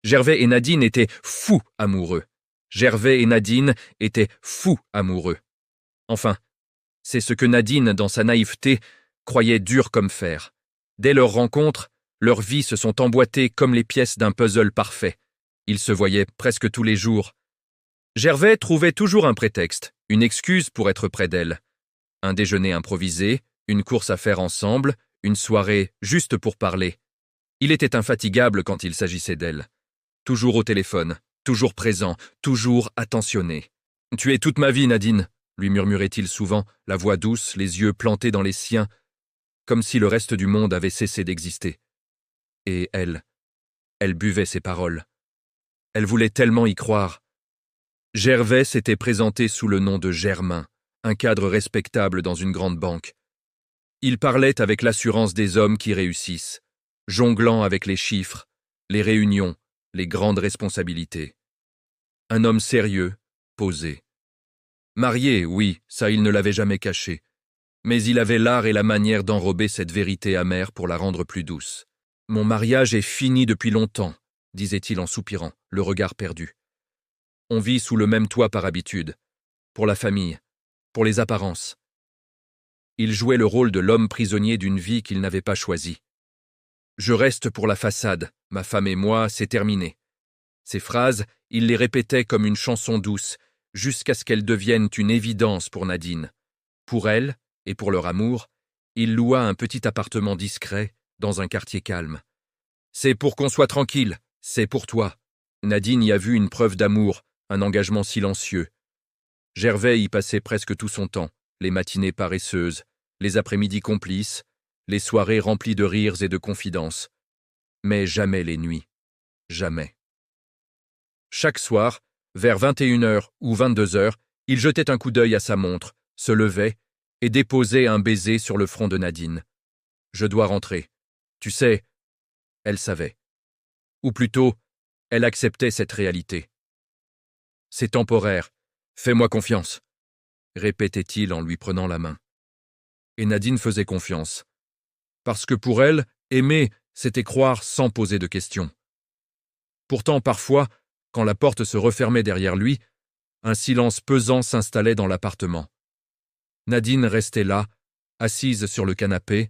Gervais et Nadine étaient fous amoureux. Gervais et Nadine étaient fous amoureux. Enfin, c'est ce que Nadine, dans sa naïveté, croyait dur comme fer. Dès leur rencontre, leurs vies se sont emboîtées comme les pièces d'un puzzle parfait. Ils se voyaient presque tous les jours. Gervais trouvait toujours un prétexte, une excuse pour être près d'elle. Un déjeuner improvisé, une course à faire ensemble, une soirée juste pour parler. Il était infatigable quand il s'agissait d'elle. Toujours au téléphone, toujours présent, toujours attentionné. « Tu es toute ma vie, Nadine », lui murmurait-il souvent, la voix douce, les yeux plantés dans les siens, comme si le reste du monde avait cessé d'exister. Et elle buvait ses paroles. Elle voulait tellement y croire. Gervais s'était présenté sous le nom de Germain, un cadre respectable dans une grande banque. Il parlait avec l'assurance des hommes qui réussissent, jonglant avec les chiffres, les réunions, les grandes responsabilités. Un homme sérieux, posé. Marié, oui, ça il ne l'avait jamais caché, mais il avait l'art et la manière d'enrober cette vérité amère pour la rendre plus douce. « Mon mariage est fini depuis longtemps », disait-il en soupirant, le regard perdu. On vit sous le même toit par habitude, pour la famille, pour les apparences. Il jouait le rôle de l'homme prisonnier d'une vie qu'il n'avait pas choisie. Je reste pour la façade, ma femme et moi, c'est terminé. Ces phrases, il les répétait comme une chanson douce, jusqu'à ce qu'elles deviennent une évidence pour Nadine. Pour elle, et pour leur amour, il loua un petit appartement discret, dans un quartier calme. C'est pour qu'on soit tranquille, c'est pour toi. Nadine y a vu une preuve d'amour, un engagement silencieux. Gervais y passait presque tout son temps, les matinées paresseuses, les après-midi complices, les soirées remplies de rires et de confidences. Mais jamais les nuits. Jamais. Chaque soir, vers 21h ou 22h, il jetait un coup d'œil à sa montre, se levait et déposait un baiser sur le front de Nadine. « Je dois rentrer. Tu sais, » elle savait. Ou plutôt, elle acceptait cette réalité. « C'est temporaire. Fais-moi confiance, » répétait-il en lui prenant la main. Et Nadine faisait confiance. Parce que pour elle, aimer, c'était croire sans poser de questions. Pourtant, parfois, quand la porte se refermait derrière lui, un silence pesant s'installait dans l'appartement. Nadine restait là, assise sur le canapé,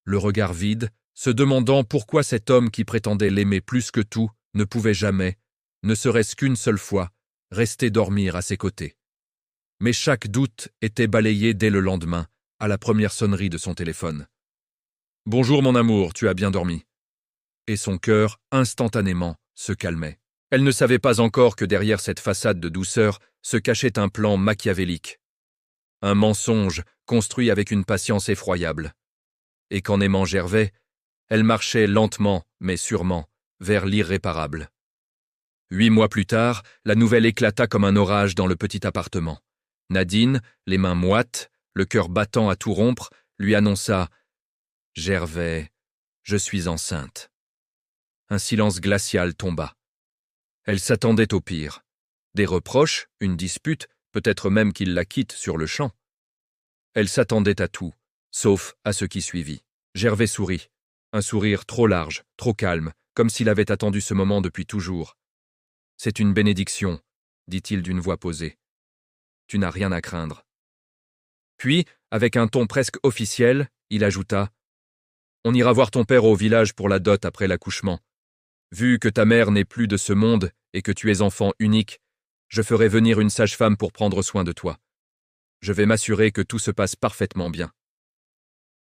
le regard vide, se demandant pourquoi cet homme qui prétendait l'aimer plus que tout ne pouvait jamais, ne serait-ce qu'une seule fois, rester dormir à ses côtés. Mais chaque doute était balayé dès le lendemain, à la première sonnerie de son téléphone. « Bonjour mon amour, tu as bien dormi ?» Et son cœur, instantanément, se calmait. Elle ne savait pas encore que derrière cette façade de douceur se cachait un plan machiavélique. Un mensonge construit avec une patience effroyable. Et qu'en aimant Gervais, elle marchait lentement, mais sûrement, vers l'irréparable. 8 mois plus tard, la nouvelle éclata comme un orage dans le petit appartement. Nadine, les mains moites, le cœur battant à tout rompre, lui annonça « Gervais, je suis enceinte. » Un silence glacial tomba. Elle s'attendait au pire. Des reproches, une dispute, peut-être même qu'il la quitte sur le champ. Elle s'attendait à tout, sauf à ce qui suivit. Gervais sourit, un sourire trop large, trop calme, comme s'il avait attendu ce moment depuis toujours. « C'est une bénédiction, » dit-il d'une voix posée. « Tu n'as rien à craindre. » Puis, avec un ton presque officiel, il ajouta « On ira voir ton père au village pour la dot après l'accouchement. Vu que ta mère n'est plus de ce monde et que tu es enfant unique, je ferai venir une sage-femme pour prendre soin de toi. Je vais m'assurer que tout se passe parfaitement bien. »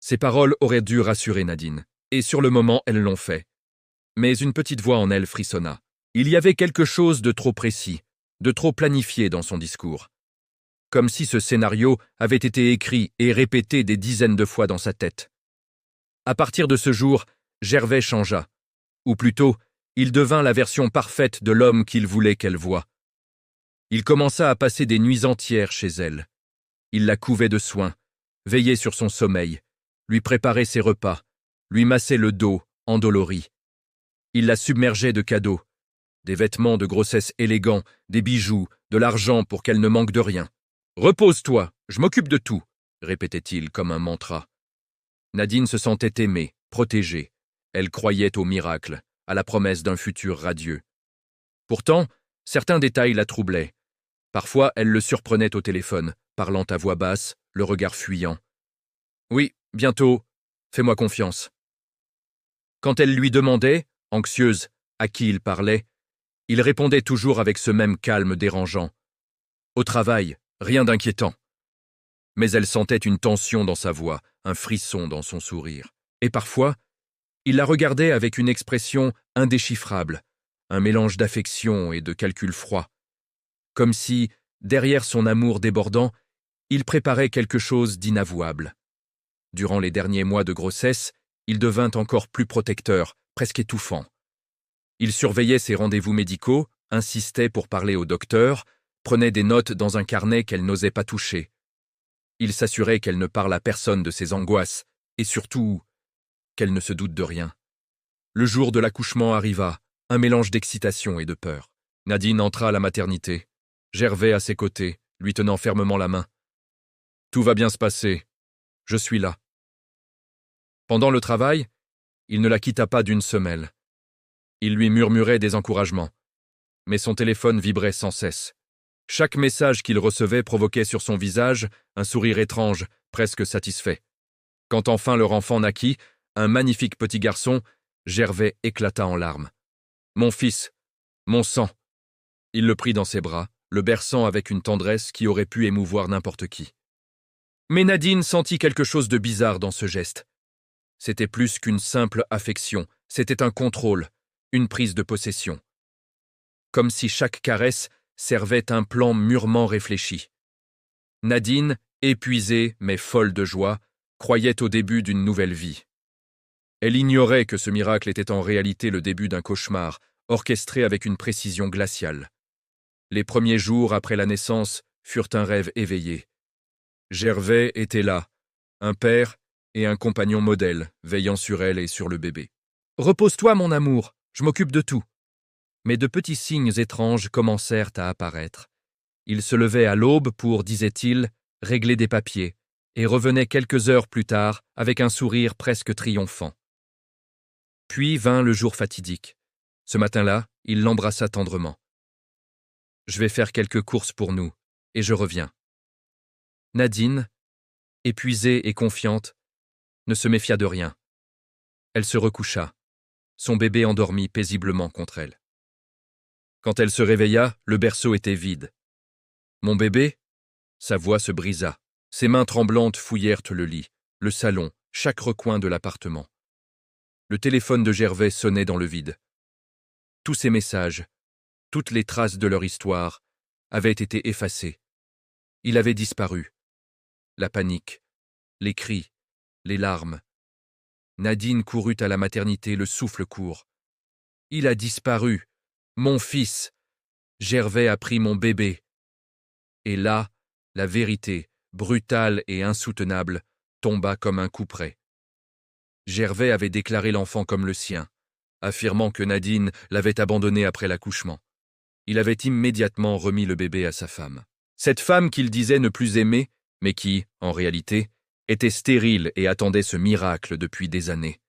Ces paroles auraient dû rassurer Nadine, et sur le moment elles l'ont fait. Mais une petite voix en elle frissonna. Il y avait quelque chose de trop précis, de trop planifié dans son discours. Comme si ce scénario avait été écrit et répété des dizaines de fois dans sa tête. À partir de ce jour, Gervais changea, ou plutôt, il devint la version parfaite de l'homme qu'il voulait qu'elle voie. Il commença à passer des nuits entières chez elle. Il la couvait de soins, veillait sur son sommeil, lui préparait ses repas, lui massait le dos, endolori. Il la submergeait de cadeaux, des vêtements de grossesse élégants, des bijoux, de l'argent pour qu'elle ne manque de rien. « Repose-toi, je m'occupe de tout », répétait-il comme un mantra. Nadine se sentait aimée, protégée. Elle croyait au miracle, à la promesse d'un futur radieux. Pourtant, certains détails la troublaient. Parfois, elle le surprenait au téléphone, parlant à voix basse, le regard fuyant. « Oui, bientôt. Fais-moi confiance. » Quand elle lui demandait, anxieuse, à qui il parlait, il répondait toujours avec ce même calme dérangeant. Au travail, rien d'inquiétant. Mais elle sentait une tension dans sa voix, un frisson dans son sourire. Et parfois, il la regardait avec une expression indéchiffrable, un mélange d'affection et de calcul froid. Comme si, derrière son amour débordant, il préparait quelque chose d'inavouable. Durant les derniers mois de grossesse, il devint encore plus protecteur, presque étouffant. Il surveillait ses rendez-vous médicaux, insistait pour parler au docteur, prenait des notes dans un carnet qu'elle n'osait pas toucher. Il s'assurait qu'elle ne parle à personne de ses angoisses, et surtout, qu'elle ne se doute de rien. Le jour de l'accouchement arriva, un mélange d'excitation et de peur. Nadine entra à la maternité. Gervais à ses côtés, lui tenant fermement la main. « Tout va bien se passer. Je suis là. » Pendant le travail, il ne la quitta pas d'une semelle. Il lui murmurait des encouragements. Mais son téléphone vibrait sans cesse. Chaque message qu'il recevait provoquait sur son visage un sourire étrange, presque satisfait. Quand enfin leur enfant naquit, un magnifique petit garçon, Gervais éclata en larmes. « Mon fils, mon sang !» Il le prit dans ses bras, le berçant avec une tendresse qui aurait pu émouvoir n'importe qui. Mais Nadine sentit quelque chose de bizarre dans ce geste. C'était plus qu'une simple affection, c'était un contrôle, une prise de possession. Comme si chaque caresse servait un plan mûrement réfléchi. Nadine, épuisée mais folle de joie, croyait au début d'une nouvelle vie. Elle ignorait que ce miracle était en réalité le début d'un cauchemar, orchestré avec une précision glaciale. Les premiers jours après la naissance furent un rêve éveillé. Gervais était là, un père et un compagnon modèle, veillant sur elle et sur le bébé. « Repose-toi, mon amour, je m'occupe de tout. » Mais de petits signes étranges commencèrent à apparaître. Il se levait à l'aube pour, disait-il, régler des papiers, et revenait quelques heures plus tard avec un sourire presque triomphant. Puis vint le jour fatidique. Ce matin-là, il l'embrassa tendrement. « Je vais faire quelques courses pour nous, et je reviens. » Nadine, épuisée et confiante, ne se méfia de rien. Elle se recoucha, son bébé endormi paisiblement contre elle. Quand elle se réveilla, le berceau était vide. « Mon bébé ?» Sa voix se brisa. Ses mains tremblantes fouillèrent le lit, le salon, chaque recoin de l'appartement. Le téléphone de Gervais sonnait dans le vide. Tous ces messages, toutes les traces de leur histoire, avaient été effacés. Il avait disparu. La panique, les cris, les larmes. Nadine courut à la maternité, le souffle court. « Il a disparu. Mon fils. Gervais a pris mon bébé. » Et là, la vérité, brutale et insoutenable, tomba comme un couperet. Gervais avait déclaré l'enfant comme le sien, affirmant que Nadine l'avait abandonné après l'accouchement. Il avait immédiatement remis le bébé à sa femme. Cette femme qu'il disait ne plus aimer, mais qui, en réalité, était stérile et attendait ce miracle depuis des années.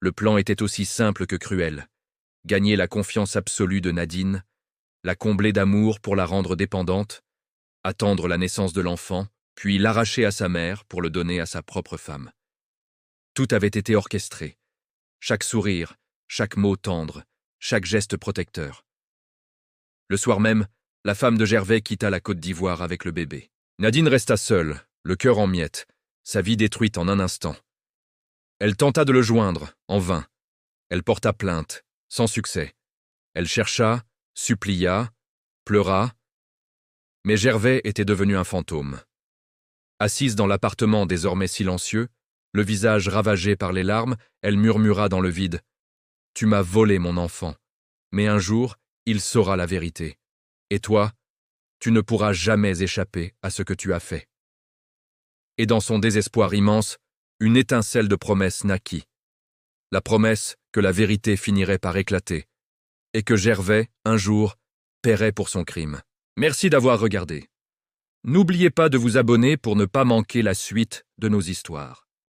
Le plan était aussi simple que cruel. Gagner la confiance absolue de Nadine, la combler d'amour pour la rendre dépendante, attendre la naissance de l'enfant, puis l'arracher à sa mère pour le donner à sa propre femme. Tout avait été orchestré. Chaque sourire, chaque mot tendre, chaque geste protecteur. Le soir même, la femme de Gervais quitta la Côte d'Ivoire avec le bébé. Nadine resta seule, le cœur en miettes, sa vie détruite en un instant. Elle tenta de le joindre, en vain. Elle porta plainte, sans succès. Elle chercha, supplia, pleura. Mais Gervais était devenu un fantôme. Assise dans l'appartement désormais silencieux, le visage ravagé par les larmes, elle murmura dans le vide. « Tu m'as volé mon enfant, mais un jour, il saura la vérité. Et toi, tu ne pourras jamais échapper à ce que tu as fait. » Et dans son désespoir immense, une étincelle de promesse naquit. La promesse que la vérité finirait par éclater, et que Gervais, un jour, paierait pour son crime. Merci d'avoir regardé. N'oubliez pas de vous abonner pour ne pas manquer la suite de nos histoires.